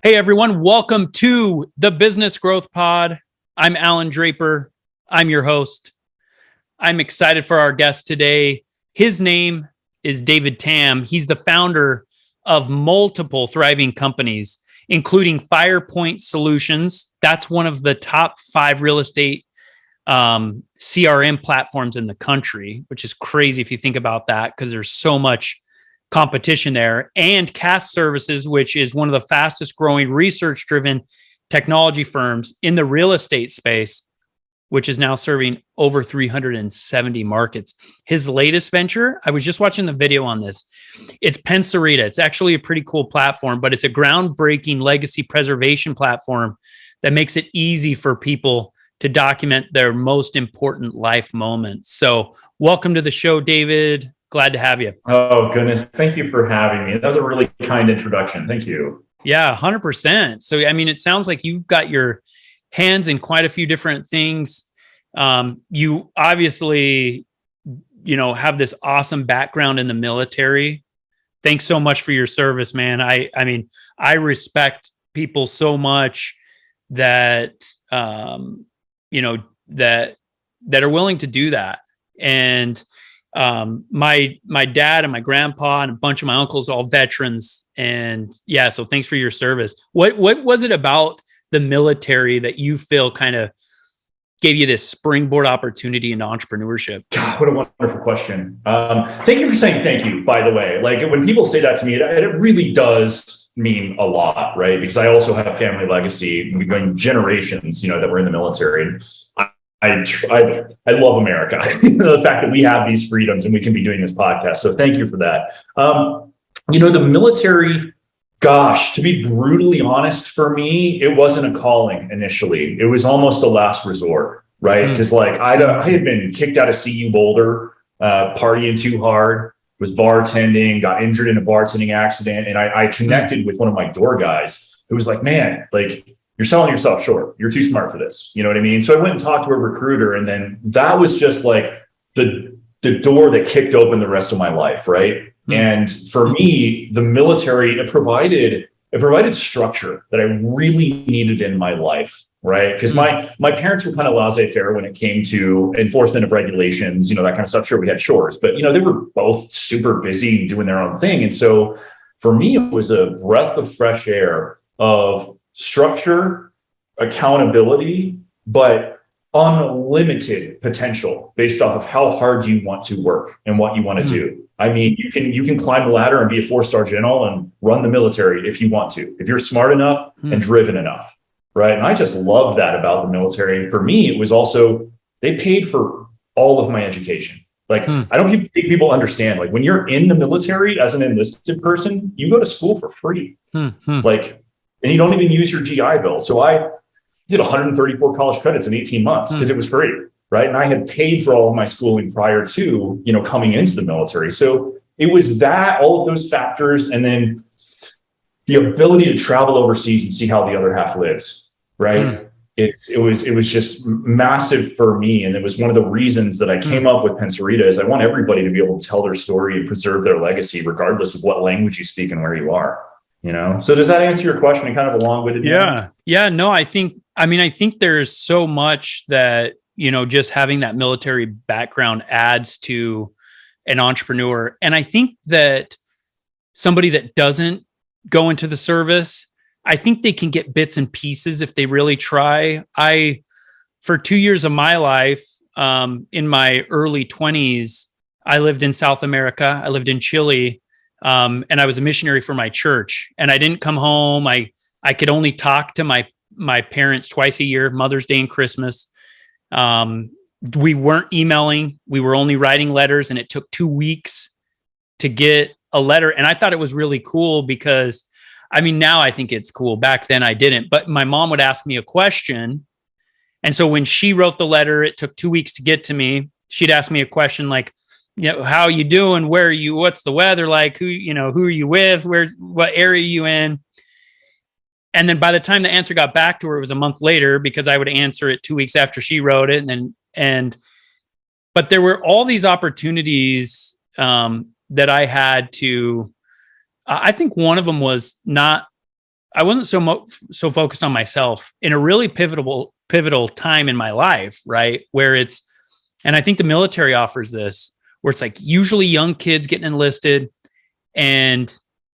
Hey everyone, welcome to the Business Growth Pod. I'm Allan Draper. I'm your host. I'm excited for our guest today. His name is David Tamm. He's the founder of multiple thriving companies, including Firepoint Solutions. That's one of the top 5 real estate CRM platforms in the country, which is crazy if you think about that, because there's so much competition there. And Cast Services, which is one of the fastest growing research-driven technology firms in the real estate space, which is now serving over 370 markets. His latest venture, I was just watching the video on this. It's Pencerita. It's actually a pretty cool platform, but it's a groundbreaking legacy preservation platform that makes it easy for people to document their most important life moments. So welcome to the show, David. Glad to have you. Oh, goodness. Thank you for having me. That was a really kind introduction. Thank you. Yeah, 100%. So, I mean, it sounds like you've got your hands in quite a few different things. You obviously, have this awesome background in the military. Thanks so much for your service, man. I mean, I respect people so much that, that are willing to do that. And my dad and my grandpa and a bunch of my uncles, all veterans. And yeah, so thanks for your service. What was it about the military that you feel kind of gave you this springboard opportunity into entrepreneurship? God, what a wonderful question. Thank you for saying thank you, by the way. Like when people say that to me, it really does mean a lot, right? Because I also have family legacy. We've been generations, that we're in the military. I love America. The fact that we have these freedoms and we can be doing this podcast. So thank you for that. The military, gosh, to be brutally honest, for me, it wasn't a calling initially. It was almost a last resort, right? Because I had been kicked out of CU Boulder, partying too hard, was bartending, got injured in a bartending accident. And I connected with one of my door guys who was like, man, you're selling yourself short. You're too smart for this. You know what I mean? So I went and talked to a recruiter, and then that was just like the door that kicked open the rest of my life, right? And for me, the military, it provided structure that I really needed in my life, right? Because my parents were kind of laissez-faire when it came to enforcement of regulations, that kind of stuff. Sure, we had chores, but they were both super busy doing their own thing. And so for me, it was a breath of fresh air of structure, accountability, but unlimited potential based off of how hard you want to work and what you want to do. I mean, you can climb the ladder and be a 4-star general and run the military if you want to, if you're smart enough and driven enough, right? And I just love that about the military. And for me, it was also, they paid for all of my education. I don't think people understand, when you're in the military as an enlisted person, you go to school for free. And you don't even use your GI Bill. So I did 134 college credits in 18 months because it was free, right? And I had paid for all of my schooling prior to, coming into the military. So it was that, all of those factors, and then the ability to travel overseas and see how the other half lives, right? It was just massive for me. And it was one of the reasons that I came up with Pencerita is I want everybody to be able to tell their story and preserve their legacy, regardless of what language you speak and where you are. So does that answer your question? Kind of a long-winded? Yeah. No, I think there's so much that, just having that military background adds to an entrepreneur. And I think that somebody that doesn't go into the service, I think they can get bits and pieces if they really try. For 2 years of my life, in my early 20s, I lived in South America. I lived in Chile. And I was a missionary for my church, and I didn't come home. I could only talk to my parents twice a year, Mother's Day and Christmas. We weren't emailing. We were only writing letters, and it took 2 weeks to get a letter. And I thought it was really cool because, now I think it's cool. Back then I didn't, but my mom would ask me a question. And so when she wrote the letter, it took 2 weeks to get to me. She'd ask me a question like, how are you doing? Where are you? What's the weather like? Who are you with? What area are you in? And then by the time the answer got back to her, it was a month later because I would answer it 2 weeks after she wrote it. But there were all these opportunities that I had to, I think one of them was not I wasn't so focused on myself in a really pivotal time in my life, right? Where it's, and I think the military offers this, where it's like usually young kids getting enlisted, and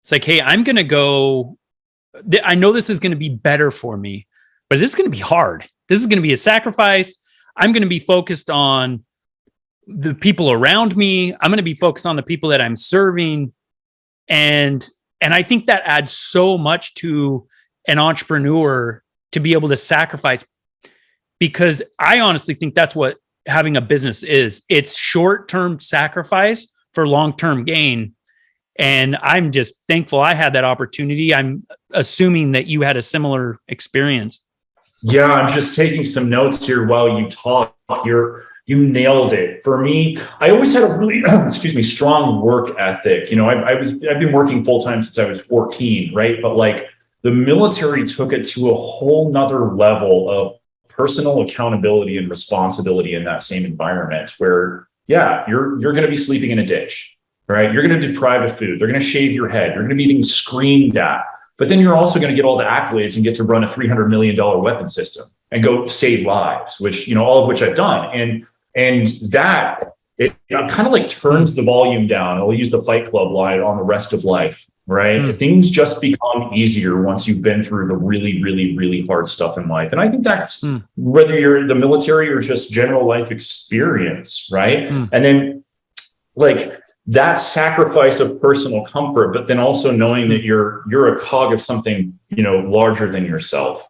it's like, hey, I'm going to go. I know this is going to be better for me, but this is going to be hard. This is going to be a sacrifice. I'm going to be focused on the people around me. I'm going to be focused on the people that I'm serving. And I think that adds so much to an entrepreneur to be able to sacrifice, because I honestly think that's what having a business is. It's short-term sacrifice for long-term gain. And I'm just thankful I had that opportunity. I'm assuming that you had a similar experience. Yeah, I'm just taking some notes here while you talk. You nailed it. For me, I always had a really, strong work ethic. I've been working full time since I was 14, right? But like the military took it to a whole nother level of personal accountability and responsibility in that same environment where, yeah, you're going to be sleeping in a ditch, right? You're going to deprive of food. They're going to shave your head. You're going to be being screamed at. But then you're also going to get all the accolades and get to run a $300 million weapon system and go save lives, which, all of which I've done. And that, it kind of like turns the volume down. I'll use the Fight Club line on the rest of life, right? Things just become easier once you've been through the really, really, really hard stuff in life. And I think that's whether you're in the military or just general life experience, right? And then like that sacrifice of personal comfort, but then also knowing that you're a cog of something, larger than yourself.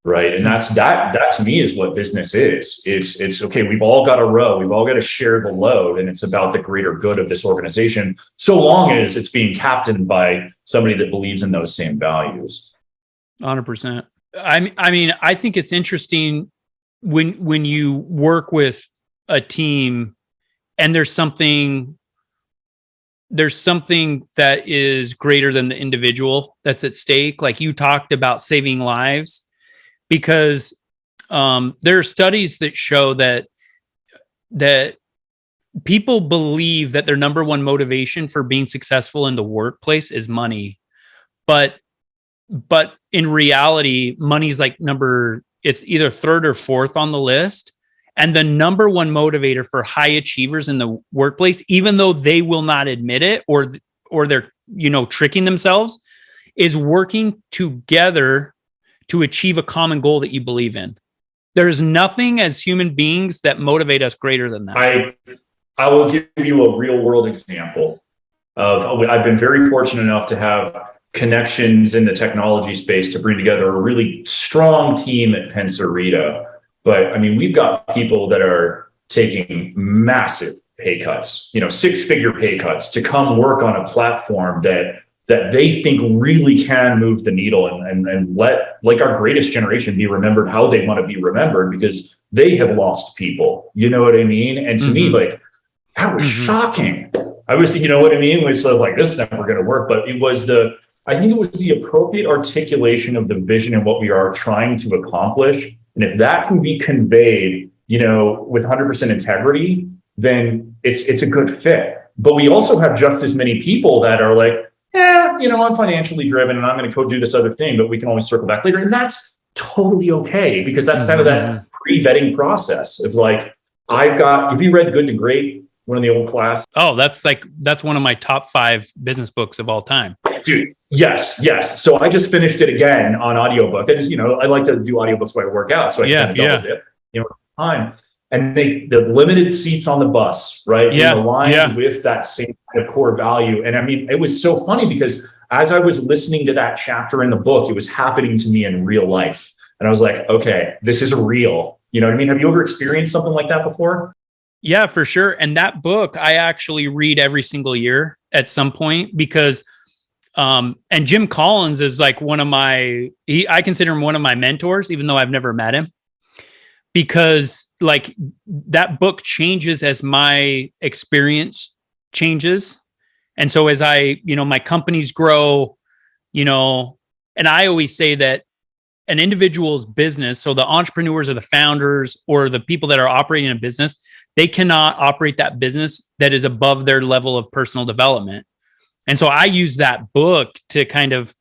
Right. And that to me is what business is. It's okay. We've all got to row. We've all got to share the load. And it's about the greater good of this organization, so long as it's being captained by somebody that believes in those same values. 100%. I mean, I think it's interesting when you work with a team and there's something that is greater than the individual that's at stake. Like you talked about saving lives. Because there are studies that show that people believe that their number one motivation for being successful in the workplace is money, but in reality, money's like it's either third or fourth on the list. And the number one motivator for high achievers in the workplace, even though they will not admit it or they're tricking themselves, is working together to achieve a common goal that you believe in. There's nothing as human beings that motivate us greater than that. I will give you a real world example of, I've been very fortunate enough to have connections in the technology space to bring together a really strong team at Pencerita. But I mean, we've got people that are taking massive pay cuts, 6-figure pay cuts to come work on a platform that they think really can move the needle and let like our greatest generation be remembered how they want to be remembered, because they have lost people. You know what I mean? And to me, like, that was shocking. I was, you know what I mean? We sort of like, this is never going to work. But I think it was the appropriate articulation of the vision and what we are trying to accomplish. And if that can be conveyed, with 100% integrity, then it's a good fit. But we also have just as many people that are like, I'm financially driven and I'm going to go do this other thing, but we can always circle back later. And that's totally okay, because that's kind of that pre-vetting process of like, have you read Good to Great, one of the old class? Oh, that's one of my top 5 business books of all time. Dude, yes. So I just finished it again on audiobook. I like to do audiobooks while I work out. So I kind of double dip, time. And the limited seats on the bus, right? Aligned with that same kind of core value. And I mean, it was so funny because as I was listening to that chapter in the book, it was happening to me in real life. And I was like, okay, this is real. You know what I mean? Have you ever experienced something like that before? Yeah, for sure. And that book, I actually read every single year at some point because, and Jim Collins is like I consider him one of my mentors, even though I've never met him. Because like that book changes as my experience changes. And so as my companies grow, and I always say that an individual's business, so the entrepreneurs or the founders or the people that are operating a business, they cannot operate that business that is above their level of personal development. And so I use that book to kind of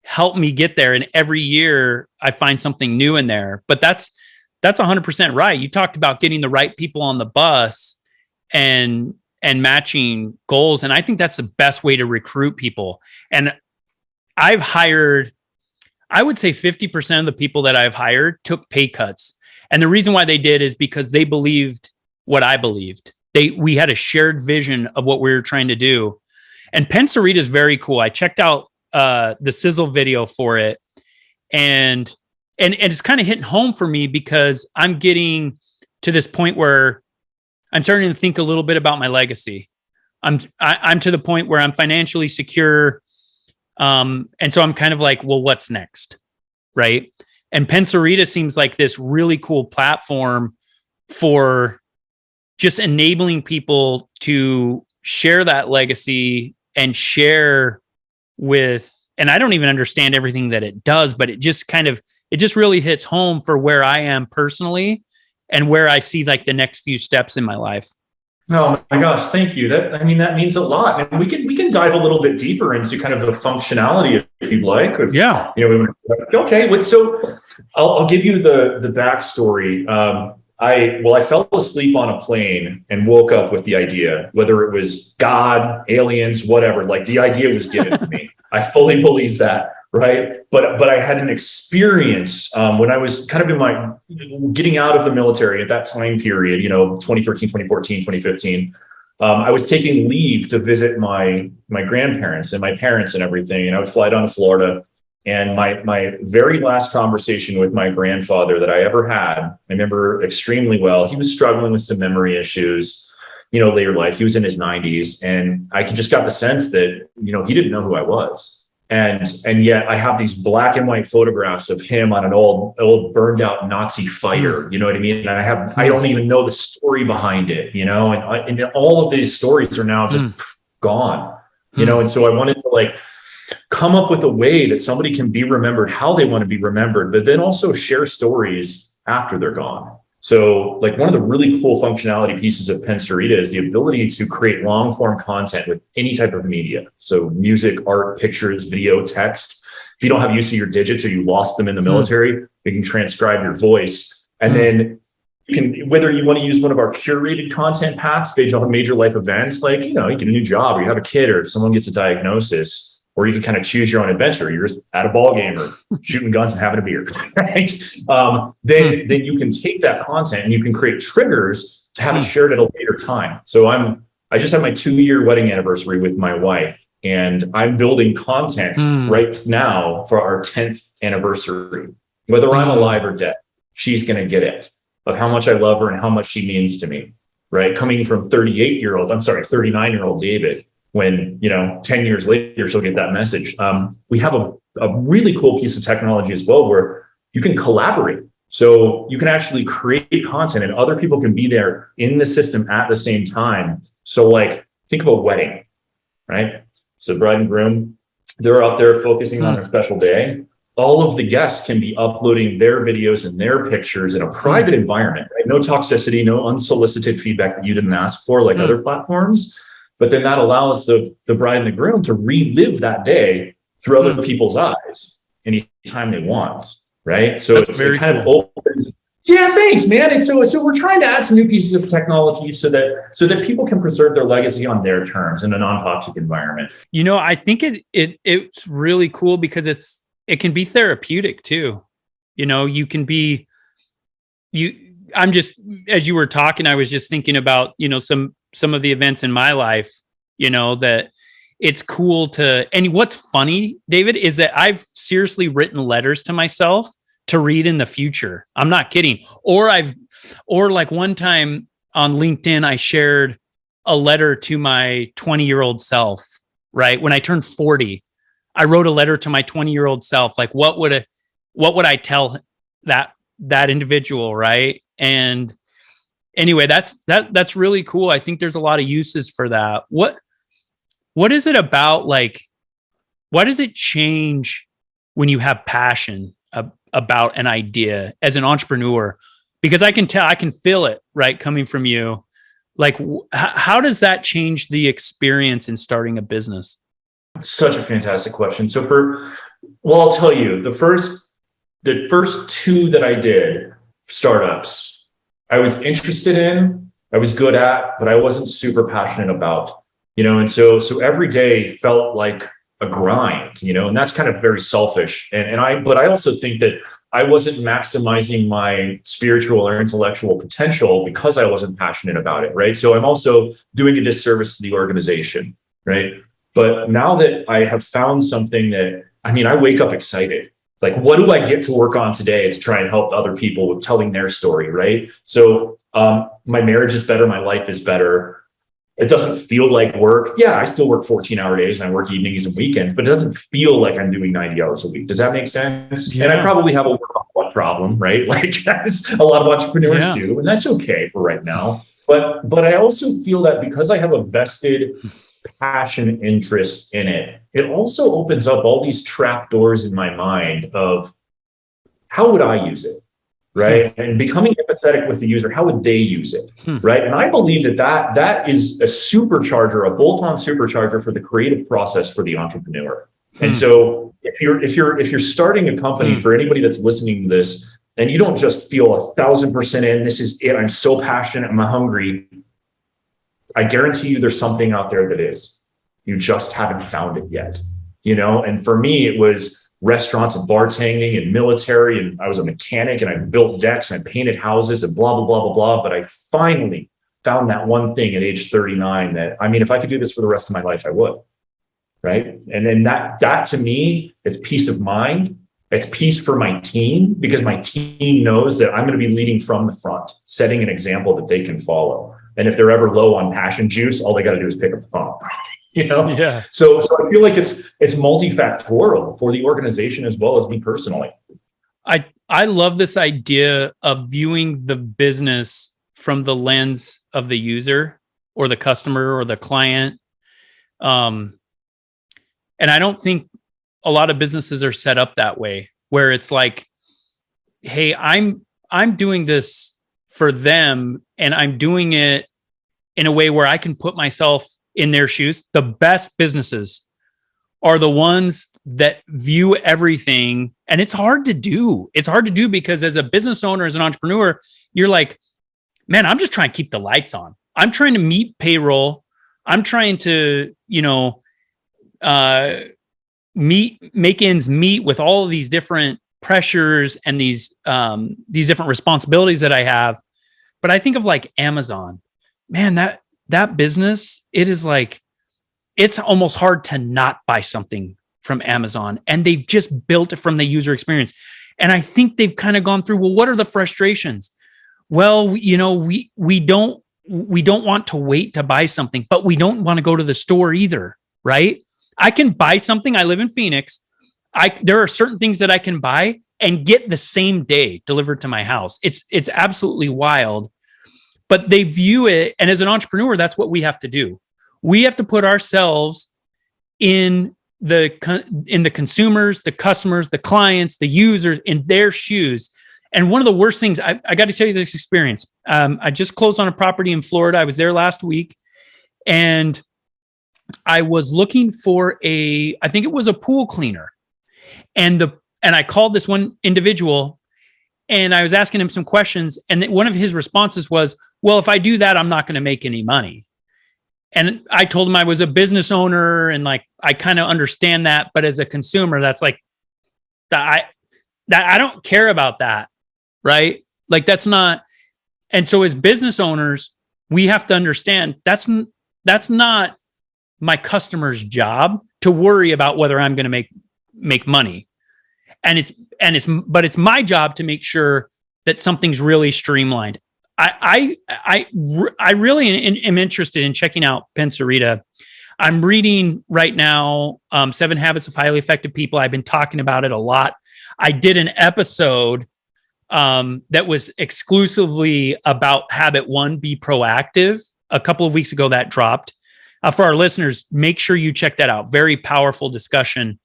help me get there. And every year I find something new in there. But that's 100% right. You talked about getting the right people on the bus and matching goals. And I think that's the best way to recruit people. And I've hired, I would say 50% of the people that I've hired took pay cuts. And the reason why they did is because they believed what I believed. We had a shared vision of what we were trying to do. And Pencerita is very cool. I checked out the sizzle video for it, and it's kind of hitting home for me because I'm getting to this point where I'm starting to think a little bit about my legacy. I'm to the point where I'm financially secure. And so I'm kind of like, well, what's next? Right. And Pencerita seems like this really cool platform for just enabling people to share that legacy and share with, and I don't even understand everything that it does, but it just really hits home for where I am personally and where I see like the next few steps in my life. Oh my gosh, thank you. That means a lot. And we can dive a little bit deeper into kind of the functionality if you'd like. Yeah. Okay. So I'll give you the backstory. I fell asleep on a plane and woke up with the idea, whether it was God, aliens, whatever, like the idea was given to me. I fully believe that. Right. But I had an experience when I was kind of in my getting out of the military at that time period, 2013, 2014, 2015. I was taking leave to visit my grandparents and my parents and everything. And I would fly down to Florida. And my very last conversation with my grandfather that I ever had, I remember extremely well. He was struggling with some memory issues, later life. He was in his 90s. And I just got the sense that, he didn't know who I was. And yet I have these black and white photographs of him on an old burned out Nazi fighter, you know what I mean? And I don't even know the story behind it, and all of these stories are now just gone, and so I wanted to come up with a way that somebody can be remembered how they want to be remembered, but then also share stories after they're gone. So one of the really cool functionality pieces of Pencerita is the ability to create long form content with any type of media. So music, art, pictures, video, text. If you don't have use of your digits or you lost them in the military, you can transcribe your voice. And then you can, whether you want to use one of our curated content paths based on major life events, you get a new job or you have a kid or if someone gets a diagnosis, or you can kind of choose your own adventure. You're just at a ball game or shooting guns and having a beer, right? Then you can take that content and you can create triggers to have it shared at a later time. So I just had my 2-year wedding anniversary with my wife, and I'm building content right now for our 10th anniversary. Whether I'm alive or dead, she's going to get it of how much I love her and how much she means to me, right? Coming from 39-year-old David. When, 10 years later, she'll get that message. We have a really cool piece of technology as well, where you can collaborate. So you can actually create content and other people can be there in the system at the same time. So think of a wedding, right? So bride and groom, they're out there focusing on their special day. All of the guests can be uploading their videos and their pictures in a private environment, right? No toxicity, no unsolicited feedback that you didn't ask for like other platforms. But then that allows the bride and the groom to relive that day through other people's eyes anytime they want, right? So it's kind of opens. Yeah, thanks, man. And so we're trying to add some new pieces of technology so that people can preserve their legacy on their terms in a non-toxic environment. I think it's really cool because it can be therapeutic too. You can be I'm just, as you were talking, I was just thinking about, some of the events in my life, that it's cool and what's funny, David, is that I've seriously written letters to myself to read in the future. I'm not kidding. Or one time on LinkedIn, I shared a letter to my 20-year-old self, right? When I turned 40, I wrote a letter to my 20-year-old self. What would I tell that individual, right? And anyway, that's really cool. I think there's a lot of uses for that. What is it about? Why does it change when you have passion about an idea as an entrepreneur? Because I can feel it, right, coming from you. How does that change the experience in starting a business? Such a fantastic question. So for Well, I'll tell you, the first two that I did, startups, I was interested in, I was good at, but I wasn't super passionate about, and so every day felt like a grind, and that's kind of very selfish. But I also think that I wasn't maximizing my spiritual or intellectual potential because I wasn't passionate about it, right? So I'm also doing a disservice to the organization, right? But now that I have found something that, I wake up excited. Like, what do I get to work on today to try and help other people with telling their story, right? So my marriage is better, my life is better. It doesn't feel like work. Yeah, I still work 14-hour days and I work evenings and weekends, but it doesn't feel like I'm doing 90 hours a week. Does that make sense? Yeah. And I probably have a work problem, right? Like, as a lot of entrepreneurs do, and that's okay for right now. But I also feel that because I have a vested passion, interest in it, it also opens up all these trap doors in my mind of how would I use it, right? And becoming empathetic with the user, how would they use it, right? And I believe that is a supercharger, a bolt-on supercharger for the creative process for the entrepreneur. And so if you're starting a company, for anybody that's listening to this, and you don't just feel 1,000% in, this is it, I'm so passionate, I'm hungry, I guarantee you there's something out there that is. You just haven't found it yet, And for me, it was restaurants and bartending and military, and I was a mechanic and I built decks and I painted houses and blah, blah, blah, blah, blah. But I finally found that one thing at age 39 that, if I could do this for the rest of my life, I would, right? And then that to me, it's peace of mind. It's peace for my team, because my team knows that I'm going to be leading from the front, setting an example that they can follow. And if they're ever low on passion juice, all they got to do is pick up the phone. Yeah. So I feel like it's multifactorial for the organization as well as me personally. I love this idea of viewing the business from the lens of the user or the customer or the client. And I don't think a lot of businesses are set up that way, where it's like, hey, I'm doing this for them, and I'm doing it in a way where I can put myself in their shoes. The best businesses are the ones that view everything. And it's hard to do. It's hard to do because as a business owner, as an entrepreneur, you're like, man, I'm just trying to keep the lights on. I'm trying to meet payroll. I'm trying to, make ends meet with all of these different pressures and these different responsibilities that I have. But I think of like Amazon, man, that business, it is like, it's almost hard to not buy something from Amazon, and they've just built it from the user experience. And I think they've kind of gone through, well, what are the frustrations? Well, we don't want to wait to buy something, but we don't want to go to the store either, right? I can buy something. I live in Phoenix. There are certain things that I can buy and get the same day delivered to my house. It's absolutely wild, but they view it. And as an entrepreneur, that's what we have to do. We have to put ourselves in the consumers, the customers, the clients, the users, in their shoes. And one of the worst things, I got to tell you this experience. I just closed on a property in Florida. I was there last week, and I was looking for I think it was a pool cleaner. And I called this one individual, and I was asking him some questions. And one of his responses was, well, if I do that, I'm not going to make any money. And I told him I was a business owner, and like, I kind of understand that. But as a consumer, that's like, I don't care about that. Right. Like, that's not. And so as business owners, we have to understand that's not my customer's job to worry about whether I'm going to make money. And it's my job to make sure that something's really streamlined. I really am interested in checking out Pencerita. I'm reading right now 7 Habits of Highly Effective People. I've been talking about it a lot. I did an episode that was exclusively about habit 1, be proactive. A couple of weeks ago that dropped. For our listeners, make sure you check that out. Very powerful discussion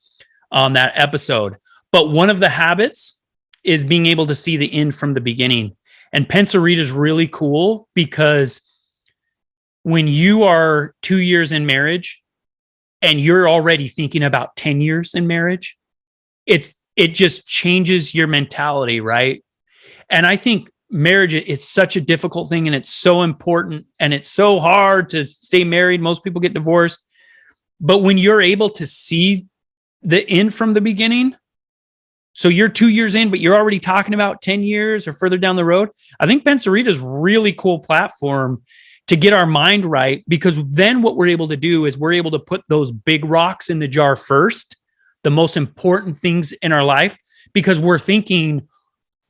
on that episode. But one of the habits is being able to see the end from the beginning. And Pencerita is really cool because when you are 2 years in marriage and you're already thinking about 10 years in marriage, it just changes your mentality, right? And I think marriage, it's such a difficult thing, and it's so important, and it's so hard to stay married. Most people get divorced. But when you're able to see the end from the beginning, so you're 2 years in, but you're already talking about 10 years or further down the road. I think Pencerita is a really cool platform to get our mind right, because then what we're able to do is we're able to put those big rocks in the jar first, the most important things in our life, because we're thinking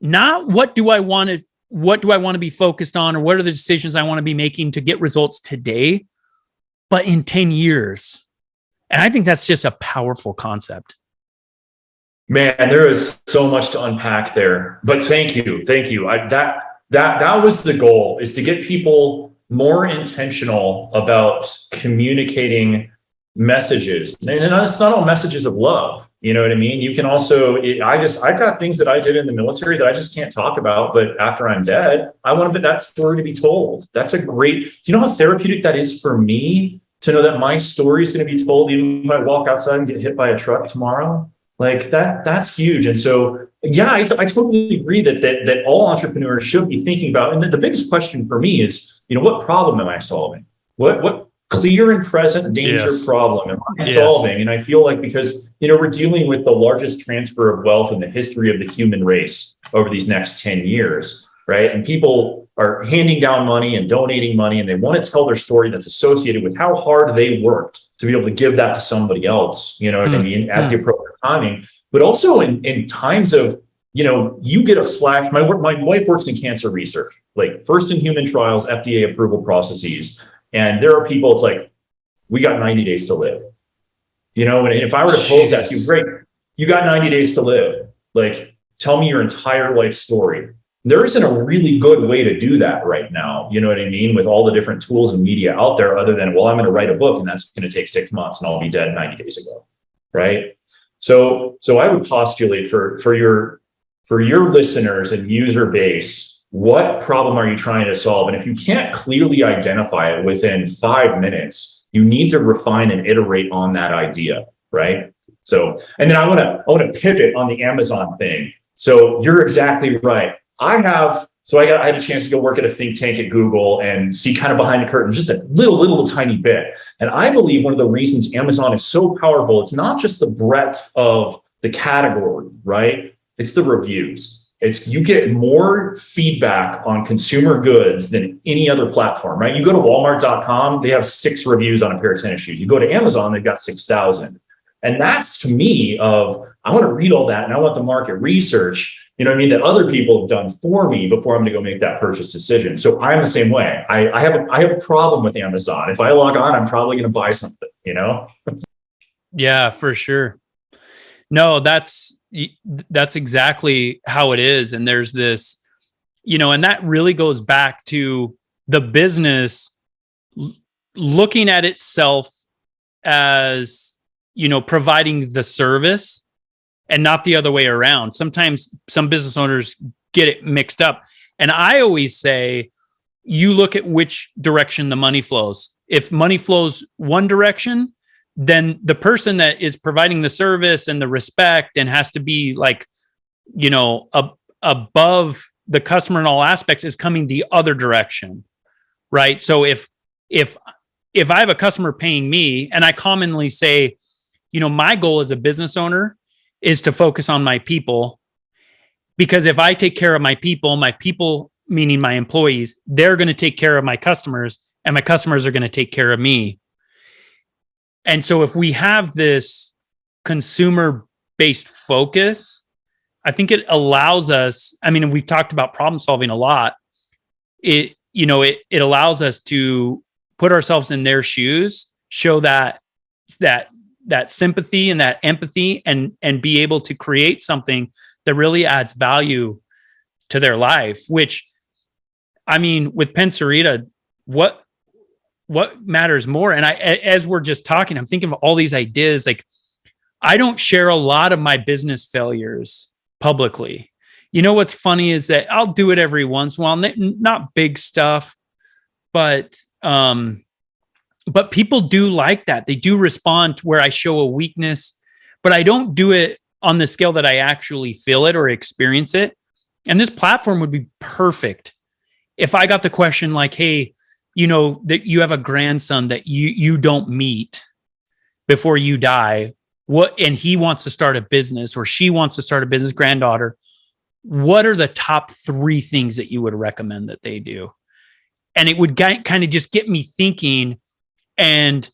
not what do I want to be focused on, or what are the decisions I want to be making to get results today, but in 10 years. And I think that's just a powerful concept. Man, there is so much to unpack there, but thank you. That was the goal, is to get people more intentional about communicating messages. And it's not all messages of love. You know what I mean? You can also, I've got things that I did in the military that I just can't talk about, but after I'm dead, I want that story to be told. That's do you know how therapeutic that is for me to know that my story is going to be told, even if I walk outside and get hit by a truck tomorrow? Like that's huge. And so, yeah, I totally agree that all entrepreneurs should be thinking about. And the biggest question for me is, what problem am I solving? What clear and present danger problem am I solving? And I feel like, because, we're dealing with the largest transfer of wealth in the history of the human race over these next 10 years, right? And people are handing down money and donating money, and they want to tell their story that's associated with how hard they worked to be able to give that to somebody else, at the appropriate timing. But also in times of, you get a flash. My wife works in cancer research, like first in human trials, FDA approval processes. And there are people, it's like, we got 90 days to live, and if I were to pose that to you, great, you got 90 days to live. Like, tell me your entire life story. There isn't a really good way to do that right now. You know what I mean? With all the different tools and media out there, other than, well, I'm going to write a book and that's going to take 6 months and I'll be dead 90 days ago. Right. So I would postulate for your listeners and user base, what problem are you trying to solve? And if you can't clearly identify it within 5 minutes, you need to refine and iterate on that idea. Right. So, and then I want to pivot on the Amazon thing. So you're exactly right. I had a chance to go work at a think tank at Google and see kind of behind the curtain, just a little tiny bit. And I believe one of the reasons Amazon is so powerful, it's not just the breadth of the category, right? It's the reviews. You get more feedback on consumer goods than any other platform, right? You go to Walmart.com, they have 6 reviews on a pair of tennis shoes. You go to Amazon, they've got 6,000. And that's, to me, I want to read all that, and I want the market research, that other people have done for me before I'm going to go make that purchase decision. So I'm the same way. I have a problem with Amazon. If I log on, I'm probably going to buy something, Yeah, for sure. No, that's exactly how it is. And there's this, and that really goes back to the business looking at itself as, providing the service and not the other way around. Sometimes some business owners get it mixed up. And I always say, you look at which direction the money flows. If money flows one direction, then the person that is providing the service and the respect and has to be like, above the customer in all aspects is coming the other direction. Right. So if I have a customer paying me, and I commonly say, my goal as a business owner is to focus on my people, because if I take care of my people, meaning my employees, they're going to take care of my customers, and my customers are going to take care of me. And so if we have this consumer-based focus, I think it allows us, we've talked about problem solving a lot. It allows us to put ourselves in their shoes, show that sympathy and that empathy, and be able to create something that really adds value to their life, which, with Pencerita, what matters more? And as we're just talking, I'm thinking of all these ideas. Like, I don't share a lot of my business failures publicly. What's funny is that I'll do it every once in a while, not big stuff, but people do like that. They do respond to where I show a weakness, but I don't do it on the scale that I actually feel it or experience it. And this platform would be perfect if I got the question like, hey, that you have a grandson that you don't meet before you die, and he wants to start a business or she wants to start a business, granddaughter, what are the top 3 things that you would recommend that they do? And it would kind of just get me thinking, and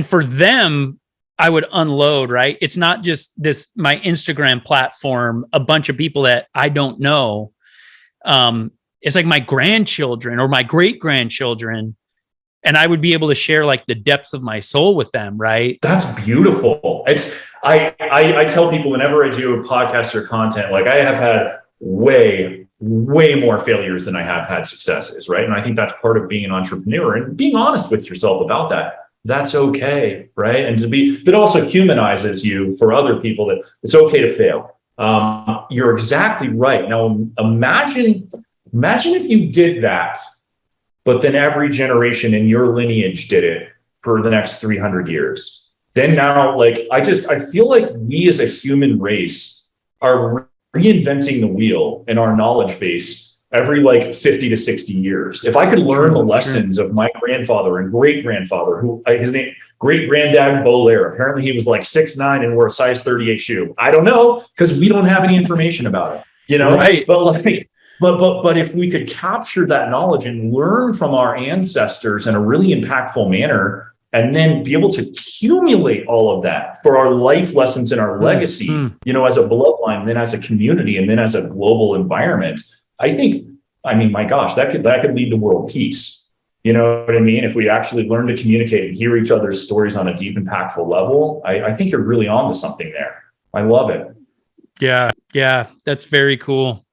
for them, I would unload, right? It's not just my Instagram platform, a bunch of people that I don't know. It's like my grandchildren or my great grandchildren. And I would be able to share like the depths of my soul with them, right? That's beautiful. I tell people whenever I do a podcast or content, like I have had way more failures than I have had successes, right? And I think that's part of being an entrepreneur and being honest with yourself about that. That's okay, right? And but also humanizes you for other people that it's okay to fail. You're exactly right. Now, imagine if you did that, but then every generation in your lineage did it for the next 300 years. Then now, like, I feel like we as a human race are reinventing the wheel in our knowledge base every like 50 to 60 years. If I could learn the lessons of my grandfather and great grandfather, who his name, great granddad Bolaire, apparently he was like 6'9" and wore a size 38 shoe. I don't know, because we don't have any information about it, Right. But if we could capture that knowledge and learn from our ancestors in a really impactful manner, and then be able to accumulate all of that for our life lessons and our legacy, as a bloodline, then as a community, and then as a global environment, my gosh, that could lead to world peace. You know what I mean? If we actually learn to communicate and hear each other's stories on a deep, impactful level, I think you're really onto something there. I love it. Yeah, that's very cool.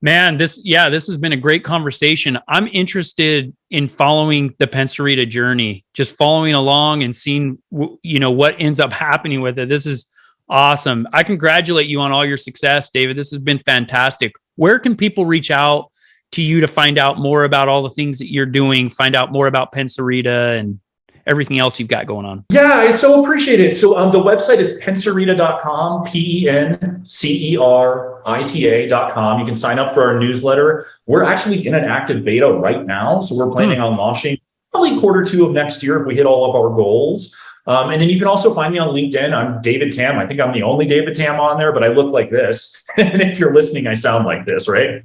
Man, this has been a great conversation. I'm interested in following the Pencerita journey, just following along and seeing, what ends up happening with it. This is awesome. I congratulate you on all your success, David. This has been fantastic. Where can people reach out to you to find out more about all the things that you're doing, find out more about Pencerita and everything else you've got going on? Yeah, I so appreciate it. So the website is pencerita.com, pencerita.com. You can sign up for our newsletter. We're actually in an active beta right now. So we're planning on launching probably Q2 of next year if we hit all of our goals. And then you can also find me on LinkedIn. I'm David Tamm. I think I'm the only David Tamm on there, but I look like this. And if you're listening, I sound like this, right?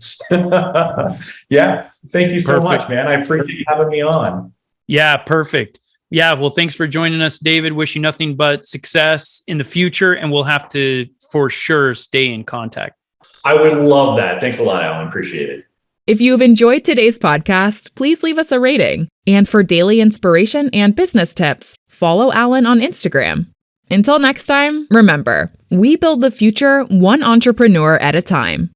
Yeah. Thank you so much, man. I appreciate you having me on. Yeah, perfect. Yeah. Well, thanks for joining us, David. Wish you nothing but success in the future. And we'll have to, for sure, stay in contact. I would love that. Thanks a lot, Allan. Appreciate it. If you've enjoyed today's podcast, please leave us a rating. And for daily inspiration and business tips, follow Allan on Instagram. Until next time, remember, we build the future one entrepreneur at a time.